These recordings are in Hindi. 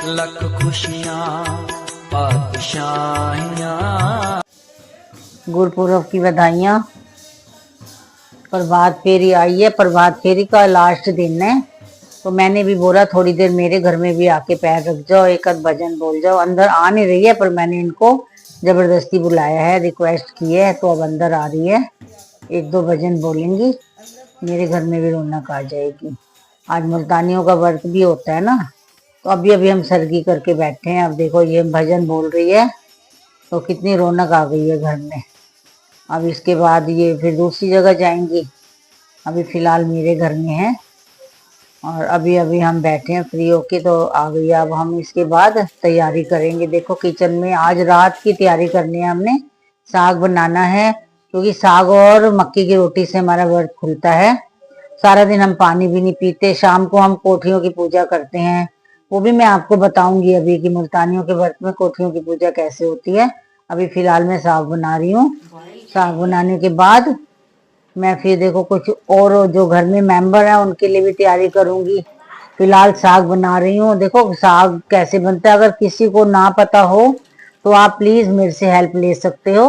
लख खुशियां पातशाहियां। गुरपुरब की बधाइयाँ। प्रभात फेरी आई है, प्रभात फेरी का लास्ट दिन है, तो मैंने भी बोला थोड़ी देर मेरे घर में भी आके पैर रख जाओ, एक आध भजन बोल जाओ। अंदर आ नहीं रही है, पर मैंने इनको जबरदस्ती बुलाया है, रिक्वेस्ट की है, तो अब अंदर आ रही है। एक दो भजन बोलेंगी, मेरे घर में भी रौनक आ जाएगी। आज मुल्तानियों का व्रत भी होता है ना, तो अभी अभी हम सरगी करके बैठे हैं। अब देखो ये भजन बोल रही है, तो कितनी रौनक आ गई है घर में। अब इसके बाद ये फिर दूसरी जगह जाएंगी, अभी फिलहाल मेरे घर में है। और अभी अभी हम बैठे हैं फ्री होके, तो आ गई। अब हम इसके बाद तैयारी करेंगे। देखो किचन में आज रात की तैयारी करनी है हमने। साग बनाना है, क्योंकि साग और मक्की की रोटी से हमारा व्रत खुलता है। सारा दिन हम पानी भी नहीं पीते। शाम को हम कोठियों की पूजा करते हैं, वो भी मैं आपको बताऊंगी अभी कि मुल्तानियों के व्रत में कोठियों की पूजा कैसे होती है। अभी फिलहाल मैं साग बना रही हूँ। साग बनाने के बाद मैं फिर देखो कुछ और जो घर में मेंबर है उनके लिए भी तैयारी करूंगी। फिलहाल साग बना रही हूँ। देखो साग कैसे बनता है, अगर किसी को ना पता हो तो आप प्लीज मेरे से हेल्प ले सकते हो,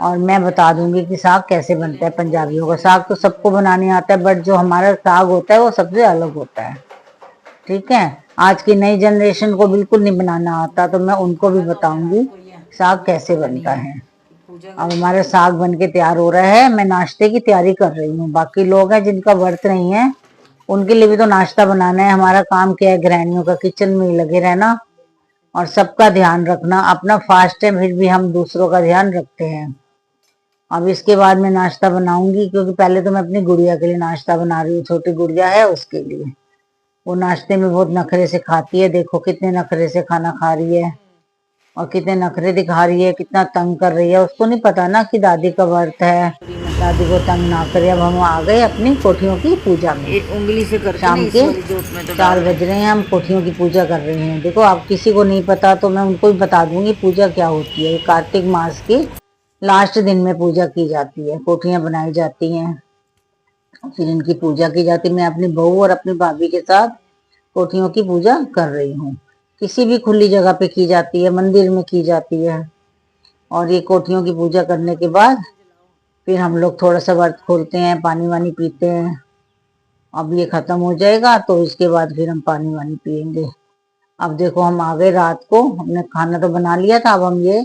और मैं बता दूंगी कि साग कैसे बनता है। पंजाबियों का साग तो सबको बनाने आता है, बट जो हमारा साग होता है वो सबसे अलग होता है। ठीक है, आज की नई जनरेशन को बिल्कुल नहीं बनाना आता, तो मैं उनको भी बताऊंगी साग कैसे बनता है। अब हमारा साग बन के तैयार हो रहा है, मैं नाश्ते की तैयारी कर रही हूँ। बाकी लोग हैं जिनका व्रत नहीं है, उनके लिए भी तो नाश्ता बनाना है। हमारा काम क्या है, गृहिणियों का किचन में ही लगे रहना और सबका ध्यान रखना। अपना फास्ट है, फिर भी हम दूसरों का ध्यान रखते हैं। अब इसके बाद मैं नाश्ता बनाऊंगी, क्योंकि पहले तो मैं अपनी गुड़िया के लिए नाश्ता बना रही हूँ। छोटी गुड़िया है, उसके लिए। वो नाश्ते में बहुत नखरे से खाती है। देखो कितने नखरे से खाना खा रही है और कितने नखरे दिखा रही है, कितना तंग कर रही है। उसको नहीं पता ना कि दादी का व्रत है, दादी को तंग ना करे। अब हम आ गए अपनी कोठियों की पूजा में। उंगली से करके शाम के 4 बज रहे हैं, हम कोठियों की पूजा कर रहे हैं। देखो आप किसी को नहीं पता तो मैं उनको भी बता दूंगी पूजा क्या होती है। कार्तिक मास के लास्ट दिन में पूजा की जाती है, कोठियां बनाई जाती हैं, फिर इनकी पूजा की जाती है। मैं अपनी बहू और अपनी भाभी के साथ कोठियों की पूजा कर रही हूँ। किसी भी खुली जगह पे की जाती है, मंदिर में की जाती है। और ये कोठियों की पूजा करने के बाद फिर हम लोग थोड़ा सा व्रत खोलते हैं, पानी वानी पीते हैं। अब ये खत्म हो जाएगा तो इसके बाद फिर हम पानी वानी पियेंगे। अब देखो हम आ गए रात को, हमने खाना तो बना लिया था। अब हम ये